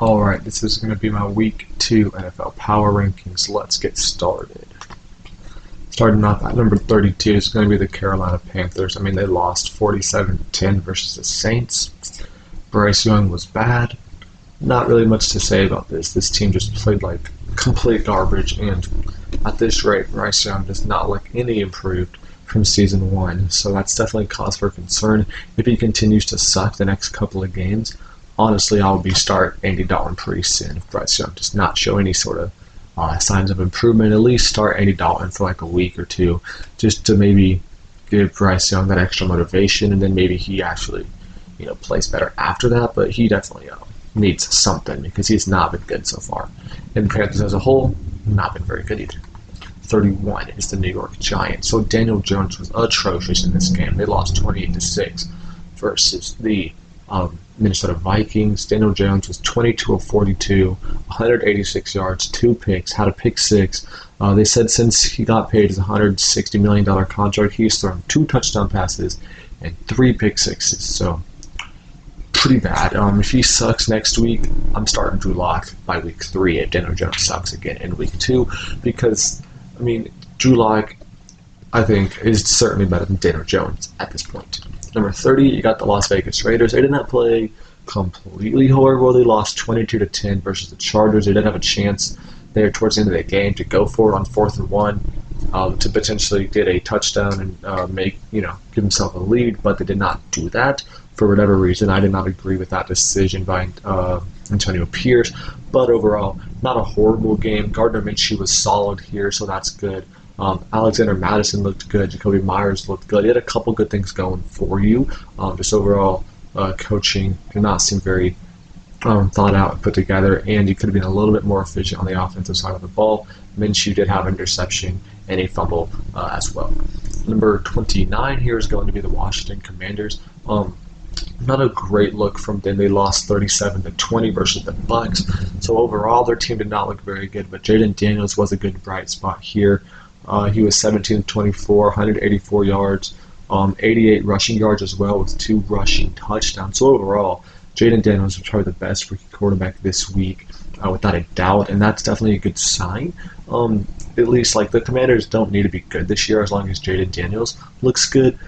Alright, this is going to be my Week 2 NFL Power Rankings. Let's get started. Starting off at number 32 is going to be the Carolina Panthers. I mean, they lost 47-10 versus the Saints. Bryce Young was bad. Not really much to say about this. This team just played like complete garbage, and at this rate, Bryce Young does not look any improved from season 1. So that's definitely cause for concern. If he continues to suck the next couple of games, honestly, I'll be start Andy Dalton pretty soon. If Bryce Young does not show any sort of signs of improvement, at least start Andy Dalton for like a week or two, just to maybe give Bryce Young that extra motivation, and then maybe he actually, plays better after that. But he definitely needs something because he's not been good so far. And the Panthers as a whole, not been very good either. 31 is the New York Giants. So Daniel Jones was atrocious in this game. They lost 28-6 versus the Minnesota Vikings. Daniel Jones was 22 of 42, 186 yards, 2 picks, had a pick 6. They said since he got paid his $160 million contract, he's thrown 2 touchdown passes and 3 pick 6s. So pretty bad. If he sucks next week, I'm starting Drew Lock by week 3 if Daniel Jones sucks again in week 2, because, Drew Lock, I think, is certainly better than Daniel Jones at this point. Number 30, you got the Las Vegas Raiders. They did not play completely horrible. They lost 22-10 versus the Chargers. They did have a chance there towards the end of the game to go for it on 4th and 1 to potentially get a touchdown and give himself a lead, but they did not do that for whatever reason. I did not agree with that decision by Antonio Pierce, but overall, not a horrible game. Gardner Minshew was solid here, so that's good. Alexander Madison looked good. Jacoby Myers looked good. He had a couple good things going for you. Just overall, coaching did not seem very thought out and put together, and you could have been a little bit more efficient on the offensive side of the ball. Minshew did have an interception and a fumble as well. Number 29 here is going to be the Washington Commanders. Not a great look from them. They lost 37-20 versus the Bucks. So overall, their team did not look very good, but Jaden Daniels was a good bright spot here. He was 17-24, 184 yards, 88 rushing yards as well, with 2 rushing touchdowns. So overall, Jaden Daniels was probably the best rookie quarterback this week, without a doubt, and that's definitely a good sign. At least, the Commanders don't need to be good this year as long as Jaden Daniels looks good.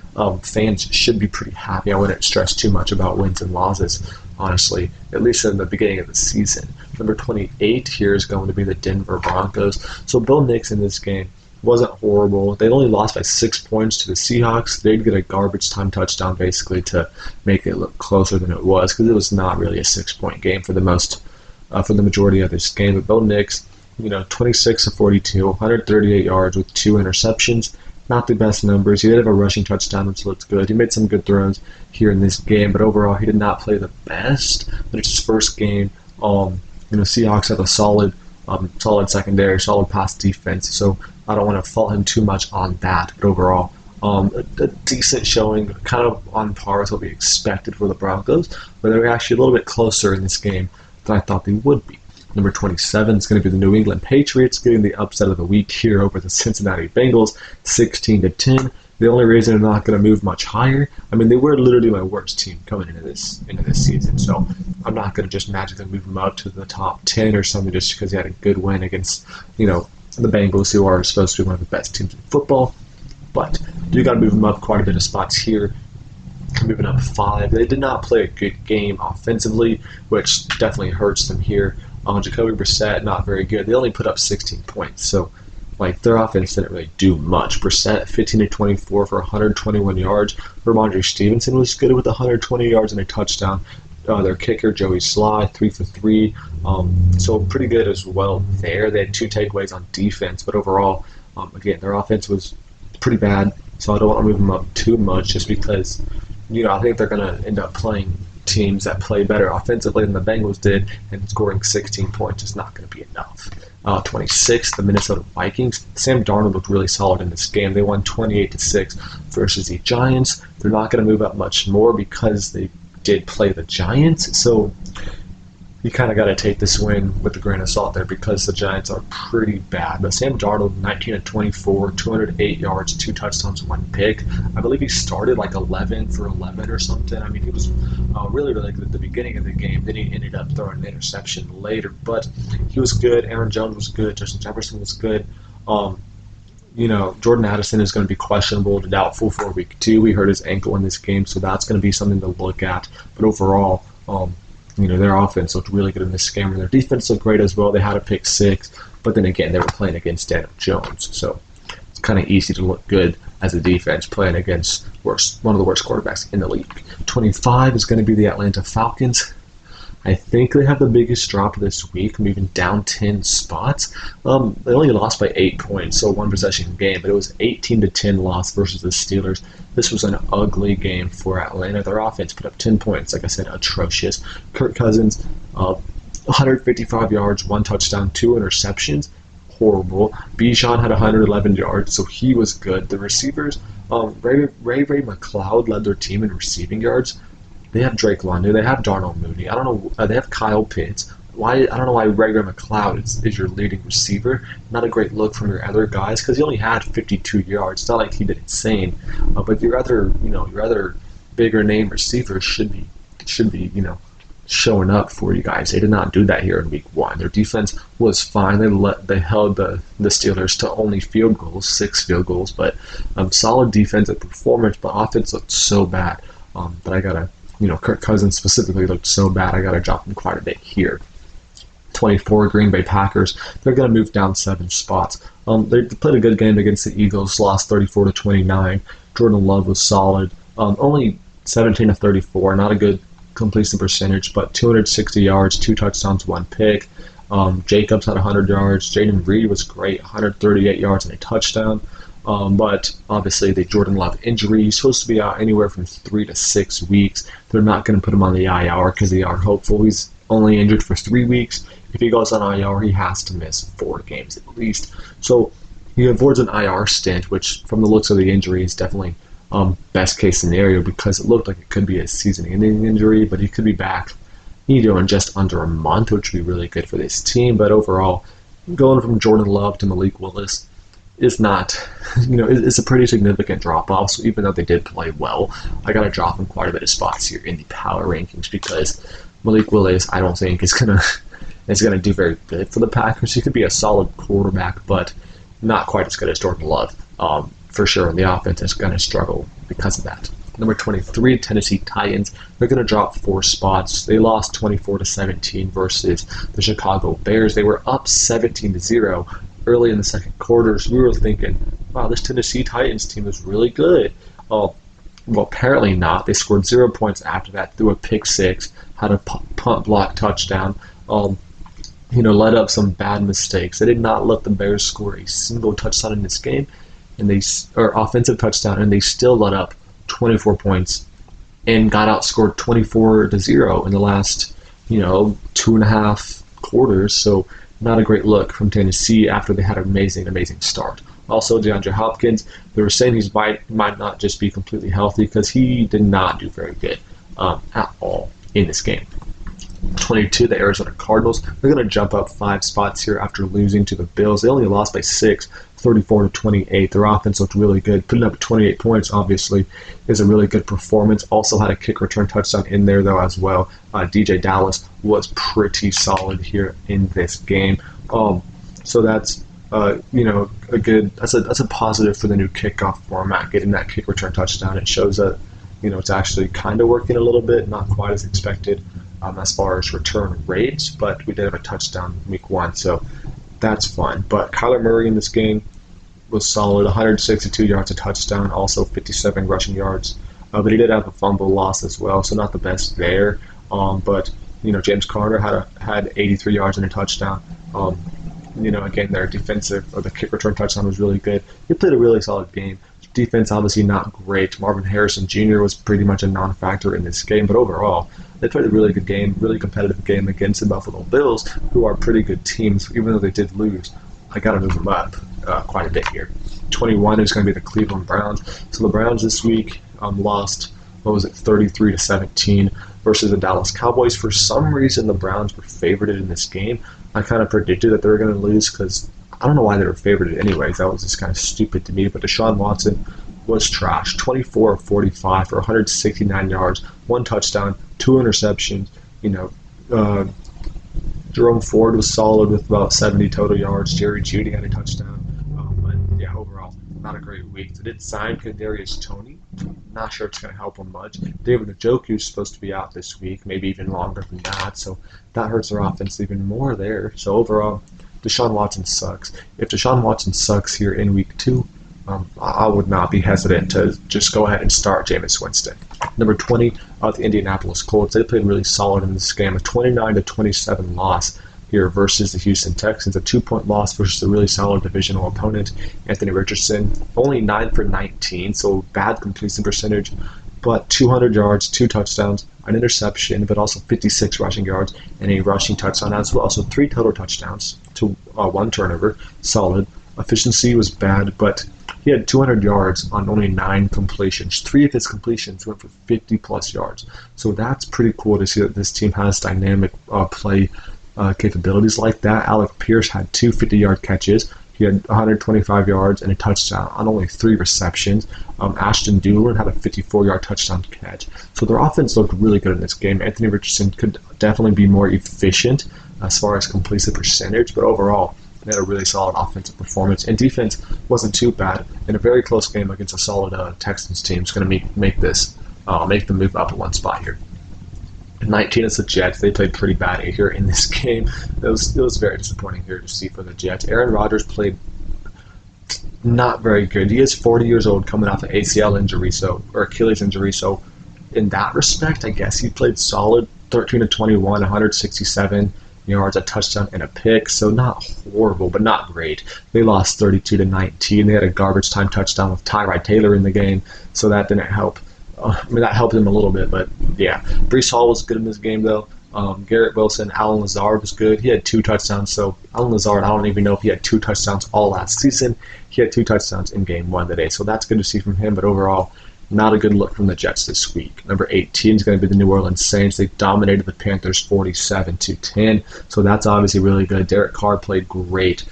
Fans should be pretty happy. I wouldn't stress too much about wins and losses, honestly, at least in the beginning of the season. Number 28 here is going to be the Denver Broncos. So Bill Nix in this game wasn't horrible. They only lost by 6 points to the Seahawks. They'd get a garbage time touchdown basically to make it look closer than it was, because it was not really a 6-point game for the majority of this game. But Bill Nix, 26 of 42, 138 yards with 2 interceptions. Not the best numbers. He did have a rushing touchdown, which looked good. He made some good throws here in this game, but overall he did not play the best. But it's his first game. Seahawks have a solid secondary, solid pass defense, so I don't want to fault him too much on that. But overall, a decent showing, kind of on par with what we expected for the Broncos, but they were actually a little bit closer in this game than I thought they would be. Number 27 is going to be the New England Patriots, getting the upset of the week here over the Cincinnati Bengals, 16-10. The only reason they're not going to move much higher, they were literally my worst team coming into this season, so I'm not going to just magically move them up to the top 10 or something just because they had a good win against, the Bengals, who are supposed to be one of the best teams in football. But you got to move them up quite a bit of spots here. Moving up 5. They did not play a good game offensively, which definitely hurts them here. Jacoby Brissett, not very good. They only put up 16 points, so their offense didn't really do much. Brissett, 15-24 for 121 yards. Ramondre Stevenson was good with 120 yards and a touchdown. Their kicker, Joey Sly, 3 for 3. So pretty good as well there. They had 2 takeaways on defense, but overall, again, their offense was pretty bad, so I don't want to move them up too much just because, I think they're going to end up playing teams that play better offensively than the Bengals did, and scoring 16 points is not going to be enough. 26, the Minnesota Vikings. Sam Darnold looked really solid in this game. They won 28-6 versus the Giants. They're not going to move up much more because they did play the Giants. So, you kind of got to take this win with a grain of salt there because the Giants are pretty bad. But Sam Darnold, 19 of 24, 208 yards, 2 touchdowns, 1 pick. I believe he started like 11 for 11 or something. I mean, he was really, really good at the beginning of the game. Then he ended up throwing an interception later. But he was good. Aaron Jones was good. Justin Jefferson was good. Jordan Addison is going to be questionable to doubtful for week 2. He hurt his ankle in this game, so that's going to be something to look at. But overall, their offense looked really good in this game, and their defense looked great as well. They had a pick 6, but then again, they were playing against Daniel Jones, so it's kind of easy to look good as a defense playing against one of the worst quarterbacks in the league. 25 is going to be the Atlanta Falcons. I think they have the biggest drop this week, moving down 10 spots. They only lost by 8 points, so 1 possession game, but it was 18-10 loss versus the Steelers. This was an ugly game for Atlanta. Their offense put up 10 points, like I said, atrocious. Kirk Cousins, 155 yards, 1 touchdown, 2 interceptions. Horrible. Bijan had 111 yards, so he was good. The receivers, Ray McCloud led their team in receiving yards. They have Drake London. They have Darnell Mooney. I don't know. They have Kyle Pitts. I don't know why Ray McCloud is your leading receiver. Not a great look from your other guys because he only had 52 yards. It's not like he did insane, but your other bigger name receivers should be showing up for you guys. They did not do that here in week 1. Their defense was fine. They held the Steelers to only 6 field goals, but solid defensive performance. But offense looked so bad that I gotta. Kirk Cousins specifically looked so bad, I got to drop him quite a bit here. 24, Green Bay Packers. They're going to move down 7 spots. They played a good game against the Eagles, lost 34-29. Jordan Love was solid. Only 17 of 34, not a good completion percentage, but 260 yards, 2 touchdowns, 1 pick. Jacobs had 100 yards. Jaden Reed was great, 138 yards and a touchdown. But obviously the Jordan Love injury, he's supposed to be out anywhere from 3 to 6 weeks. They're not going to put him on the IR because they are hopeful. He's only injured for 3 weeks. If he goes on IR, he has to miss 4 games at least. So he avoids an IR stint, which from the looks of the injury is definitely best case scenario because it looked like it could be a season-ending injury, but he could be back in just under a month, which would be really good for this team. But overall, going from Jordan Love to Malik Willis is not, it's a pretty significant drop-off. So even though they did play well, I got to drop him quite a bit of spots here in the power rankings because Malik Willis, I don't think is gonna do very good for the Packers. He could be a solid quarterback, but not quite as good as Jordan Love. For sure, and the offense is going to struggle because of that. Number 23, Tennessee Titans. They're going to drop 4 spots. They lost 24-17 versus the Chicago Bears. They were up 17-0 early in the second quarter. So we were thinking, wow, this Tennessee Titans team is really good. Well, apparently not. They scored 0 points after that, threw a pick 6, had a punt block touchdown. Led up some bad mistakes. They did not let the Bears score a single touchdown in this game, or offensive touchdown, and they still let up 24 points and got outscored 24-0 in the last, 2.5 quarters. So not a great look from Tennessee after they had an amazing start. Also, DeAndre Hopkins, they were saying he might not just be completely healthy because he did not do very good at all in this game. 22, the Arizona Cardinals. They're going to jump up 5 spots here after losing to the Bills. They only lost by 6, 34-28. Their offense looked really good. Putting up 28 points, obviously, is a really good performance. Also had a kick return touchdown in there, though, as well. DJ Dallas was pretty solid here in this game. So that's a good. That's a positive for the new kickoff format. Getting that kick return touchdown, it shows that it's actually kind of working a little bit, not quite as expected. As far as return rates, but we did have a touchdown week 1, so that's fun. But Kyler Murray in this game was solid, 162 yards, a touchdown, also 57 rushing yards. But he did have a fumble loss as well, so not the best there. But James Conner had 83 yards and a touchdown. Again, their defensive or the kick return touchdown was really good. He played a really solid game. Defense obviously not great. Marvin Harrison Jr. was pretty much a non-factor in this game, but overall, they played a really good game, really competitive game against the Buffalo Bills, who are pretty good teams, even though they did lose. I got to move them up quite a bit here. 21 is going to be the Cleveland Browns. So the Browns this week lost what was it, 33-17 versus the Dallas Cowboys. For some reason, the Browns were favored in this game. I kind of predicted that they were going to lose because I don't know why they were favored anyways. That was just kind of stupid to me. But Deshaun Watson was trash. 24 of 45 for 169 yards, 1 touchdown, 2 interceptions. Jerome Ford was solid with about 70 total yards. Jerry Jeudy had a touchdown. But yeah, overall, not a great week. They did sign Kadarius Toney. Not sure it's going to help him much. David Njoku is supposed to be out this week, maybe even longer than that. So that hurts their offense even more there. So overall, Deshaun Watson sucks. If Deshaun Watson sucks here in week 2, I would not be hesitant to just go ahead and start Jameis Winston. Number 20, the Indianapolis Colts. They played really solid in this game. A 29-27 loss here versus the Houston Texans. A 2-point loss versus a really solid divisional opponent, Anthony Richardson. Only 9 for 19, so bad completion percentage, but 200 yards, 2 touchdowns, an interception, but also 56 rushing yards and a rushing touchdown as well. So 3 total touchdowns to 1 turnover. Solid. Efficiency was bad, but he had 200 yards on only 9 completions. 3 of his completions went for 50-plus yards. So that's pretty cool to see that this team has dynamic play capabilities like that. Alec Pierce had 2 50-yard catches. He had 125 yards and a touchdown on only 3 receptions. Ashton Dulin had a 54-yard touchdown catch. So their offense looked really good in this game. Anthony Richardson could definitely be more efficient as far as completion percentage, but overall, they had a really solid offensive performance, and defense wasn't too bad in a very close game against a solid Texans team. It's going to make them move up 1 spot here. 19 is the Jets. They played pretty bad here in this game. It was very disappointing here to see for the Jets. Aaron Rodgers played not very good. He is 40 years old, coming off an ACL injury, or Achilles injury. So in that respect, I guess he played solid. 13-21, 167 yards, a touchdown, and a pick. So not horrible, but not great. They lost 32-19. They had a garbage time touchdown with Tyrod Taylor in the game, so that didn't help. That helped him a little bit, but yeah. Breece Hall was good in this game, though. Garrett Wilson, Allen Lazard was good. He had 2 touchdowns. So Allen Lazard, I don't even know if he had 2 touchdowns all last season. He had 2 touchdowns in game 1 today, so that's good to see from him. But overall, not a good look from the Jets this week. Number 18 is going to be the New Orleans Saints. They dominated the Panthers 47-10, so that's obviously really good. Derek Carr played great.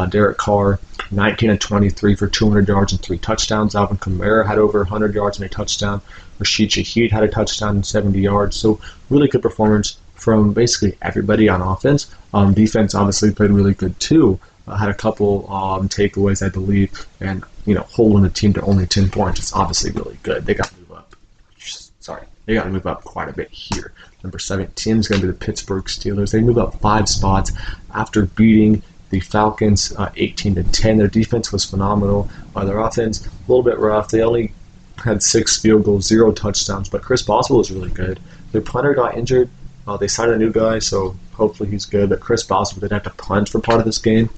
Derek Carr, 19-23 for 200 yards and 3 touchdowns. Alvin Kamara had over 100 yards and a touchdown. Rashid Shaheed had a touchdown and 70 yards. So really good performance from basically everybody on offense. Defense obviously played really good too. Had a couple takeaways, I believe, and holding the team to only 10 points is obviously really good. They got to move up. They got to move up quite a bit here. Number 17 is going to be the Pittsburgh Steelers. They move up 5 spots after beating the Falcons 18-10. Their defense was phenomenal. Their offense a little bit rough. They only had 6 field goals, 0 touchdowns, but Chris Boswell was really good. Their punter got injured. They signed a new guy, so hopefully he's good. But Chris Boswell did have to punt for part of this game.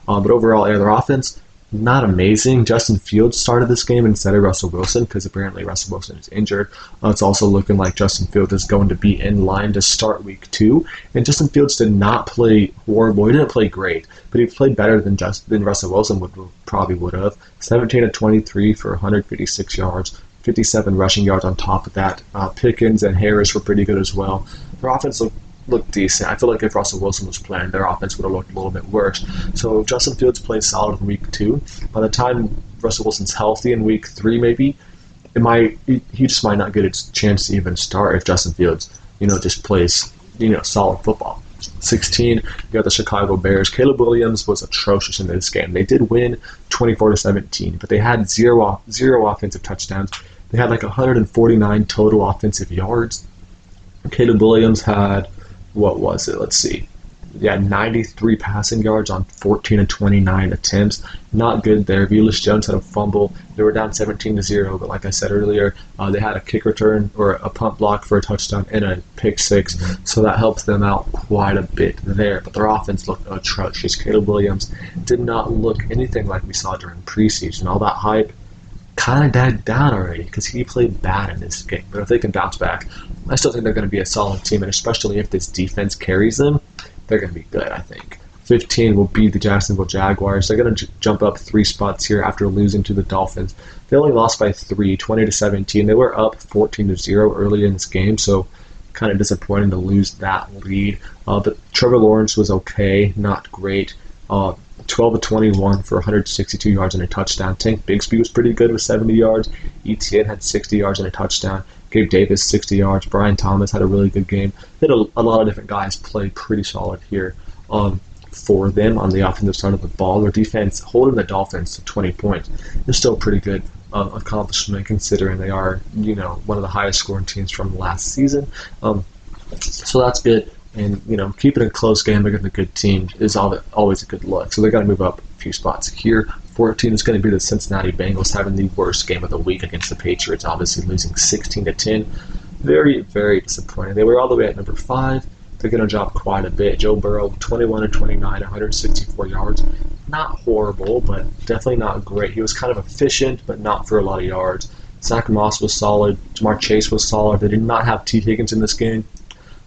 But overall, their offense, not amazing. Justin Fields started this game instead of Russell Wilson because apparently Russell Wilson is injured. It's also looking like Justin Fields is going to be in line to start week 2. And Justin Fields did not play horrible. He didn't play great, but he played better than Russell Wilson probably would have. 17-23 for 156 yards, 57 rushing yards on top of that. Pickens and Harris were pretty good as well. Their offense looked decent. I feel like if Russell Wilson was playing, their offense would have looked a little bit worse. So Justin Fields plays solid in week 2. By the time Russell Wilson's healthy in week 3, maybe he just might not get a chance to even start if Justin Fields, just plays, solid football. 16, you got the Chicago Bears. Caleb Williams was atrocious in this game. They did win 24-17, but they had zero offensive touchdowns. They had like 149 total offensive yards. Caleb Williams had, what was it? Let's see. Yeah, 93 passing yards on 14-29 attempts. Not good there. Velus Jones had a fumble. They were down 17-0, but like I said earlier, they had a kick return or a punt block for a touchdown and a pick 6, so that helps them out quite a bit there. But their offense looked atrocious. Caleb Williams did not look anything like we saw during preseason. All that hype kind of died down already because he played bad in this game. But if they can bounce back, I still think they're going to be a solid team, and especially if this defense carries them, they're going to be good, I think. 15 will be the Jacksonville Jaguars. They're going to jump up 3 spots here after losing to the Dolphins. They only lost by 3, 20-17. They were up 14-0 early in this game, so kind of disappointing to lose that lead. But Trevor Lawrence was okay, not great. 12-21 for 162 yards and a touchdown. Tank Bigsby was pretty good with 70 yards. ETN had 60 yards and a touchdown. Gabe Davis 60 yards. Brian Thomas had a really good game. They had a lot of different guys play pretty solid here for them on the offensive side of the ball. Their defense holding the Dolphins to 20 points is still pretty good accomplishment considering they are, one of the highest scoring teams from last season. So that's good. And, keeping a close game against a good team is always a good look. So they got to move up a few spots here. 14 is going to be the Cincinnati Bengals having the worst game of the week against the Patriots, obviously losing 16-10. Very, very disappointing. They were all the way at number 5. They're going to drop quite a bit. Joe Burrow, 21-29, 164 yards. Not horrible, but definitely not great. He was kind of efficient, but not for a lot of yards. Zach Moss was solid. Jamar Chase was solid. They did not have T. Higgins in this game.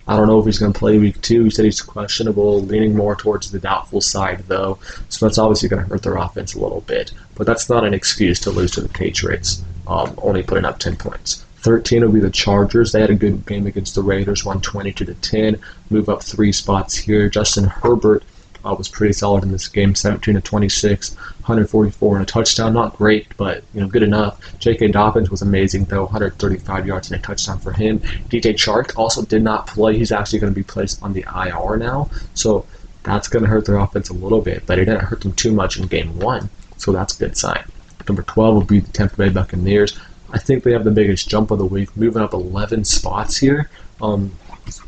I don't know if he's going to play week 2. He said he's questionable, leaning more towards the doubtful side, though. So that's obviously going to hurt their offense a little bit. But that's not an excuse to lose to the Patriots, only putting up 10 points. 13 will be the Chargers. They had a good game against the Raiders, won 22-10. Move up 3 spots here. Justin Herbert was pretty solid in this game, 17-26, 144 and a touchdown. Not great, but good enough. J.K. Dobbins was amazing, though, 135 yards and a touchdown for him. DJ Chark also did not play. He's actually going to be placed on the IR now, so that's going to hurt their offense a little bit, but it didn't hurt them too much in game 1, so that's a good sign. Number 12 will be the Tampa Bay Buccaneers. I think they have the biggest jump of the week, moving up 11 spots here.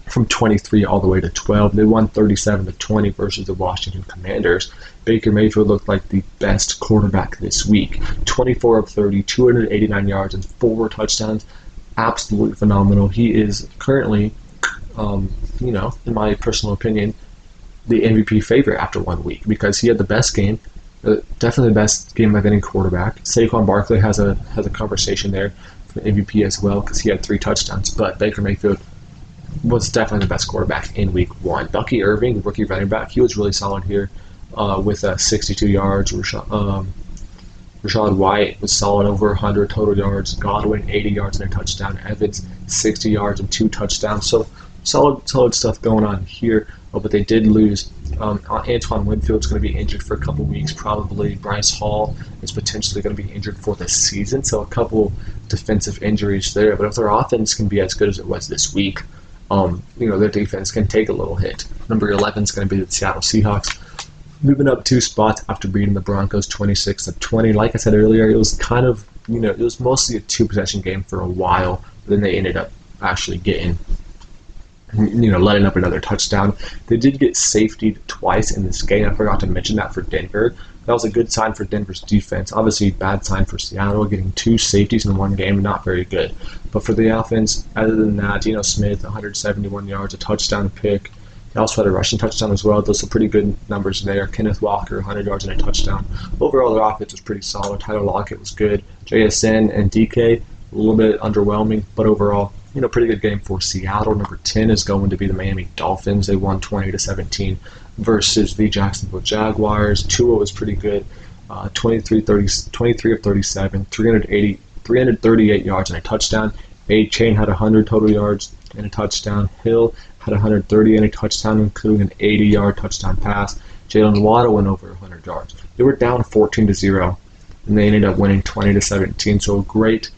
From 23 all the way to 12. They won 37-20 versus the Washington Commanders. Baker Mayfield looked like the best quarterback this week. 24 of 30, 289 yards and 4 touchdowns. Absolutely phenomenal. He is currently, in my personal opinion, the MVP favorite after 1 week because he had the best game. Definitely the best game of any quarterback. Saquon Barkley has a conversation there for MVP as well because he had 3 touchdowns. But Baker Mayfield was definitely the best quarterback in week 1. Bucky Irving, rookie running back, he was really solid here with 62 yards. Rachaad White was solid, over 100 total yards. Godwin, 80 yards and a touchdown. Evans, 60 yards and 2 touchdowns. So solid stuff going on here. But they did lose. Antoine Winfield's going to be injured for a couple weeks, probably. Bryce Hall is potentially going to be injured for the season. So a couple defensive injuries there. But if their offense can be as good as it was this week, their defense can take a little hit. Number 11 is going to be the Seattle Seahawks, moving up 2 spots after beating the Broncos 26-20. Like I said earlier, it was kind of, it was mostly a 2-possession game for a while, but then they ended up actually getting, letting up another touchdown. They did get safetied twice in this game. I forgot to mention that for Denver. That was a good sign for Denver's defense. Obviously, bad sign for Seattle, getting 2 safeties in 1 game, not very good. But for the offense, other than that, Geno Smith, 171 yards, a touchdown, a pick. He also had a rushing touchdown as well. Those are pretty good numbers there. Kenneth Walker, 100 yards and a touchdown. Overall, their offense was pretty solid. Tyler Lockett was good. JSN and DK, a little bit underwhelming, but overall, pretty good game for Seattle. Number 10 is going to be the Miami Dolphins. They won 20-17 versus the Jacksonville Jaguars. Tua was pretty good. 23 of 37, 338 yards and a touchdown. A-Chain had 100 total yards and a touchdown. Hill had 130 and a touchdown, including an 80-yard touchdown pass. Jalen Waddle went over 100 yards. They were down 14-0, and they ended up winning 20-17. So a great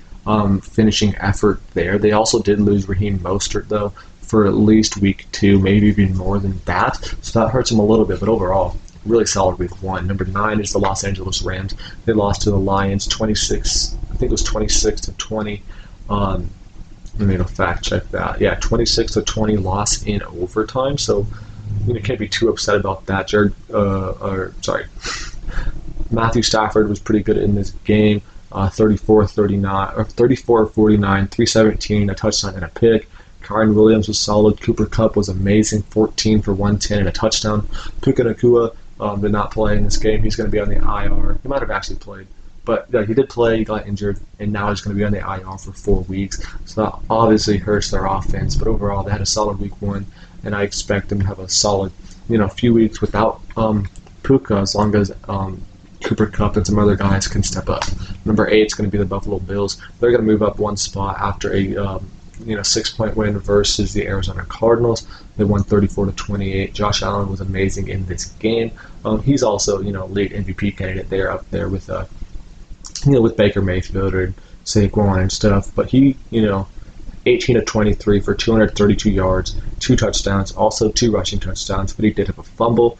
finishing effort there. They also did lose Raheem Mostert, though, for at least week 2, maybe even more than that. So that hurts them a little bit, but overall, really solid week 1. Number 9 is the Los Angeles Rams. They lost to the Lions 26-20. Let me fact check that. Yeah, 26-20 loss in overtime. So can't be too upset about that. Matthew Stafford was pretty good in this game. 34-49, 317, a touchdown and a pick. Kyren Williams was solid. Cooper Kupp was amazing, 14 for 110 and a touchdown. Puka Nacua did not play in this game. He's going to be on the IR. He might have actually played, but he did play. He got injured, and now he's going to be on the IR for 4 weeks. So that obviously hurts their offense. But overall, they had a solid week 1 and I expect them to have a solid, few weeks without Puka, as long as Cooper Kupp and some other guys can step up. Number 8 is going to be the Buffalo Bills. They're going to move up one spot after a 6-point win versus the Arizona Cardinals. They won 34-28. Josh Allen was amazing in this game. He's also lead MVP candidate there, up there with with Baker Mayfield or Saquon and stuff. But he 18-23 for 232 yards, 2 touchdowns, also 2 rushing touchdowns. But he did have a fumble.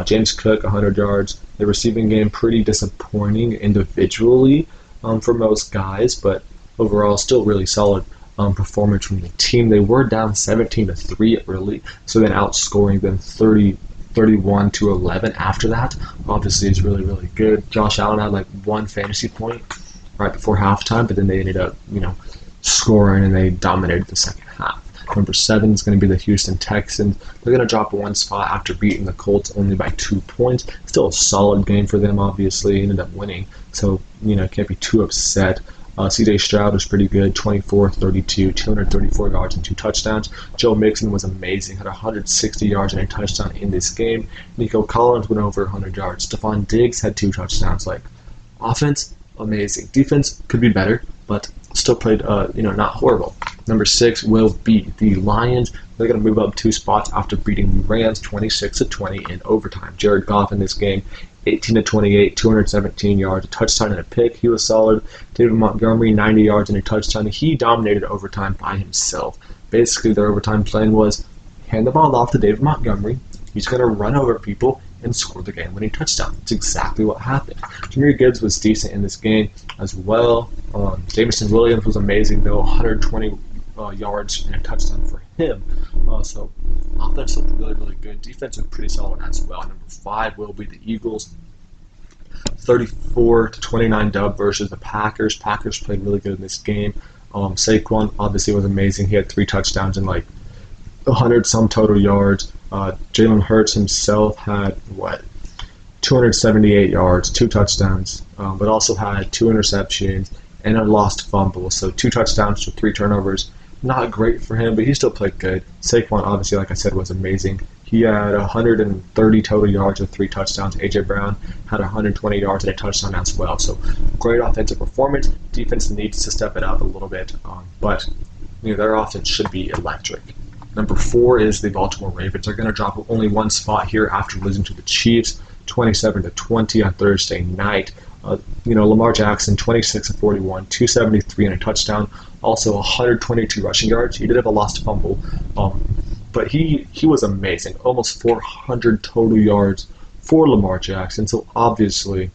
James Cook 100 yards. The receiving game pretty disappointing individually for most guys, but overall still really solid performance from the team. They were down 17-3 early, so then outscoring them 31-11 after that obviously is really, really good. Josh Allen had like 1 fantasy point right before halftime, but then they ended up scoring and they dominated the second half. Number 7 is going to be the Houston Texans. They're going to drop 1 spot after beating the Colts only by 2 points. Still a solid game for them, obviously. Ended up winning, so can't be too upset. C.J. Stroud was pretty good, 24-32, 234 yards and 2 touchdowns. Joe Mixon was amazing, had 160 yards and a touchdown in this game. Nico Collins went over 100 yards. Stephon Diggs had 2 touchdowns. Offense, amazing. Defense could be better, but still played, not horrible. Number 6 will beat the Lions. They're going to move up 2 spots after beating the Rams 26-20 in overtime. Jared Goff in this game, 18-28, 217 yards, a touchdown and a pick. He was solid. David Montgomery, 90 yards and a touchdown. He dominated overtime by himself. Basically, their overtime plan was hand the ball off to David Montgomery. He's going to run over people and score the game-winning touchdown. That's exactly what happened. Jahmyr Gibbs was decent in this game as well. Jameson Williams was amazing, though, 120 yards and a touchdown for him. So offense looked really, really good. Defense looked pretty solid as well. Number 5 will be the Eagles. 34-29 dub versus the Packers. Packers played really good in this game. Saquon obviously was amazing. He had 3 touchdowns and 100-some total yards. Jalen Hurts himself had 278 yards, 2 touchdowns, but also had 2 interceptions and a lost fumble. So 2 touchdowns to 3 turnovers. Not great for him, but he still played good. Saquon, obviously, like I said, was amazing. He had 130 total yards with 3 touchdowns. A.J. Brown had 120 yards and a touchdown as well. So great offensive performance. Defense needs to step it up a little bit, but their offense should be electric. Number 4 is the Baltimore Ravens. They're going to drop only 1 spot here after losing to the Chiefs 27-20 on Thursday night. Lamar Jackson, 26-41, 273 and a touchdown, also 122 rushing yards. He did have a lost fumble, but he was amazing. Almost 400 total yards for Lamar Jackson. So obviously,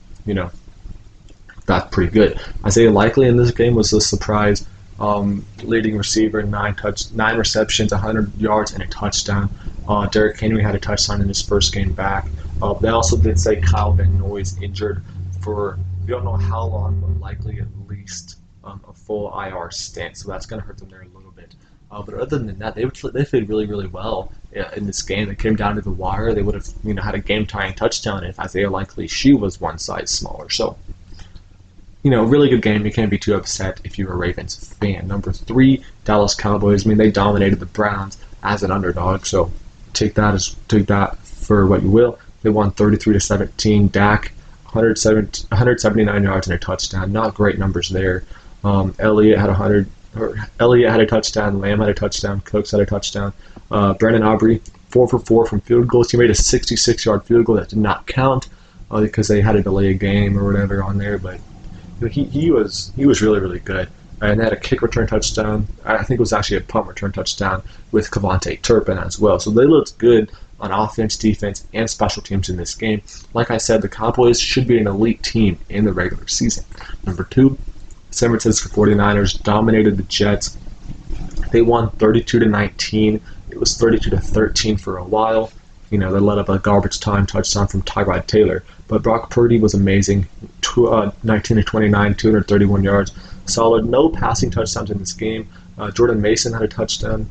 that's pretty good. Isaiah Likely in this game was a surprise. Leading receiver, 9 receptions, 100 yards and a touchdown. Derrick Henry had a touchdown in his first game back. They also did say Kyle Van Noy's injured for, we don't know how long, but likely at least a full IR stint. So that's going to hurt them there a little bit. But other than that, they played really, really well in this game. It came down to the wire. They would have had a game-tying touchdown if Isaiah Likely's shoe was 1 size smaller. So really good game. You can't be too upset if you're a Ravens fan. Number 3, Dallas Cowboys. They dominated the Browns as an underdog. So take that for what you will. They won 33-17. Dak, 179 yards and a touchdown. Not great numbers there. Elliott had a touchdown. Lamb had a touchdown. Cooks had a touchdown. Brandon Aubrey, 4 for 4 from field goals. He made a 66-yard field goal that did not count because they had to delay a game or whatever on there. But he was really, really good. And they had a kick return touchdown. I think it was actually a punt return touchdown with Kevontae Turpin as well. So they looked good on offense, defense, and special teams in this game. Like I said, the Cowboys should be an elite team in the regular season. Number 2, San Francisco 49ers dominated the Jets. They won 32-19. It was 32-13 for a while. They let up a garbage time touchdown from Tyrod Taylor. But Brock Purdy was amazing. 19-29, 231 yards. Solid. No passing touchdowns in this game. Jordan Mason had a touchdown.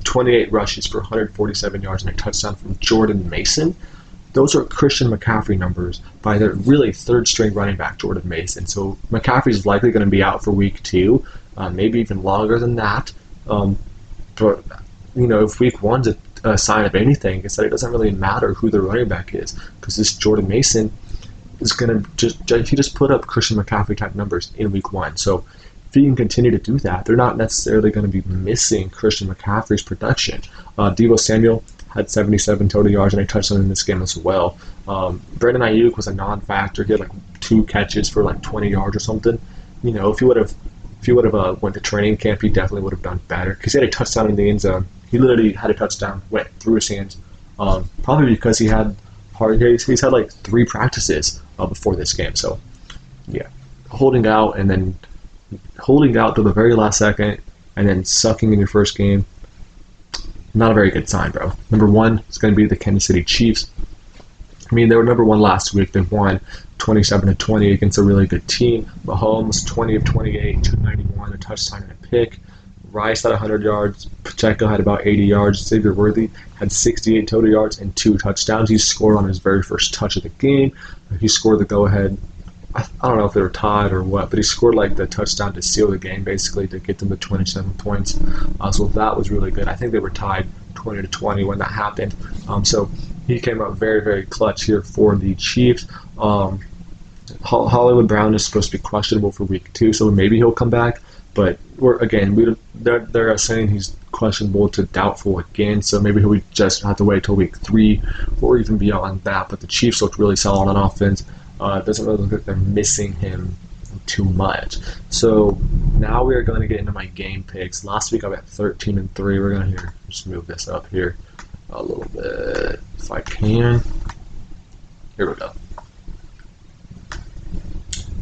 28 rushes for 147 yards and a touchdown from Jordan Mason. Those are Christian McCaffrey numbers by their really third-string running back, Jordan Mason. So McCaffrey's likely going to be out for week 2, maybe even longer than that. But if week one's a sign of anything, it's that it doesn't really matter who the running back is, because this Jordan Mason is going to he just put up Christian McCaffrey type numbers in week one. So if he can continue to do that, they're not necessarily going to be missing Christian McCaffrey's production. Deebo Samuel had 77 total yards and a touchdown in this game as well. Brandon Ayuk was a non-factor. He had like 2 catches for like 20 yards or something. If he would have went to training camp, he definitely would have done better, because he had a touchdown in the end zone. He literally had a touchdown, went through his hands, probably because he's had like 3 practices before this game. So yeah, holding out to the very last second and then sucking in your first game, not a very good sign, bro. Number 1 is going to be the Kansas City Chiefs. They were number 1 last week. They won 27-20 against a really good team. Mahomes, 20 of 28, 291, a touchdown and a pick. Rice had 100 yards. Pacheco had about 80 yards. Xavier Worthy had 68 total yards and 2 touchdowns. He scored on his very first touch of the game. He scored the go-ahead. I don't know if they were tied or what, but he scored like the touchdown to seal the game, basically, to get them to 27 points. So that was really good. I think they were tied 20-20 when that happened. So he came out very, very clutch here for the Chiefs. Hollywood Brown is supposed to be questionable for week 2, so maybe he'll come back. But they're saying he's questionable to doubtful again, so maybe he'll just have to wait till week 3 or even beyond that. But the Chiefs looked really solid on offense. It doesn't really look like they're missing him too much. So now we are going to get into my game picks. Last week I went 13-3. We're going to just move this up here a little bit if I can. Here we go.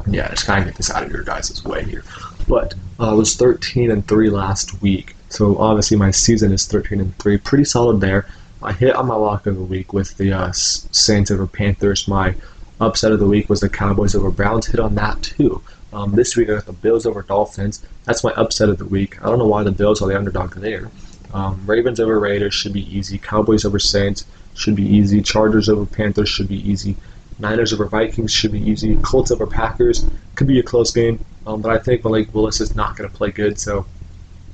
Yeah, just kind of get this out of your guys' way here. But I was 13-3 last week, so obviously my season is 13-3. Pretty solid there. I hit on my lock of the week with the Saints over Panthers. My upset of the week was the Cowboys over Browns. Hit on that too. This week I got the Bills over Dolphins. That's my upset of the week. I don't know why the Bills are the underdog there. Ravens over Raiders should be easy. Cowboys over Saints should be easy. Chargers over Panthers should be easy. Niners over Vikings should be easy. Colts over Packers could be a close game, but I think Malik Willis is not going to play good, so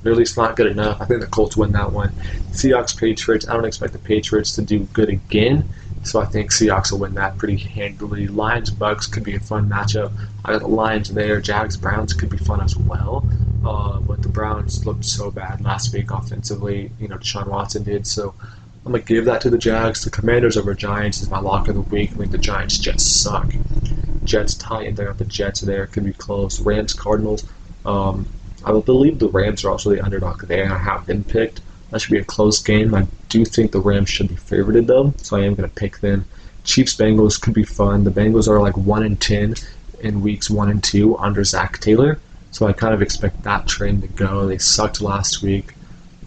or at least not good enough. I think the Colts win that one. Seahawks Patriots. I don't expect the Patriots to do good again, so I think Seahawks will win that pretty handily. Lions Bucks could be a fun matchup. I got the Lions there. Jags Browns could be fun as well, but the Browns looked so bad last week offensively. Deshaun Watson did, so I'm going to give that to the Jags. The Commanders over Giants is my lock of the week. I think the Giants just suck. Jets Titans. I got the Jets there. Could be close. Rams Cardinals. I believe the Rams are also the underdog there, and I have them picked. That should be a close game. I do think the Rams should be favorited, though, so I am going to pick them. Chiefs Bengals could be fun. The Bengals are like 1-10 in weeks 1 and 2 under Zach Taylor, so I kind of expect that trend to go. They sucked last week.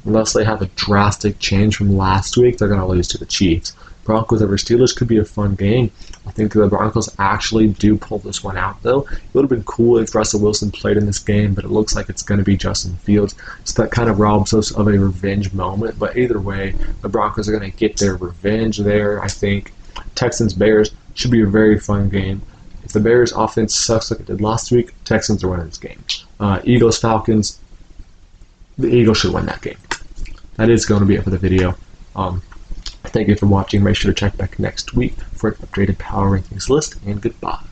Unless they have a drastic change from last week, they're going to lose to the Chiefs. Broncos over Steelers could be a fun game. I think the Broncos actually do pull this one out, though. It would have been cool if Russell Wilson played in this game, but it looks like it's going to be Justin Fields. So that kind of robs us of a revenge moment. But either way, the Broncos are going to get their revenge there, I think. Texans-Bears should be a very fun game. If the Bears' offense sucks like it did last week, Texans are winning this game. Eagles-Falcons, the Eagles should win that game. That is going to be it for the video. Thank you for watching. Make sure to check back next week for an updated power rankings list, and goodbye.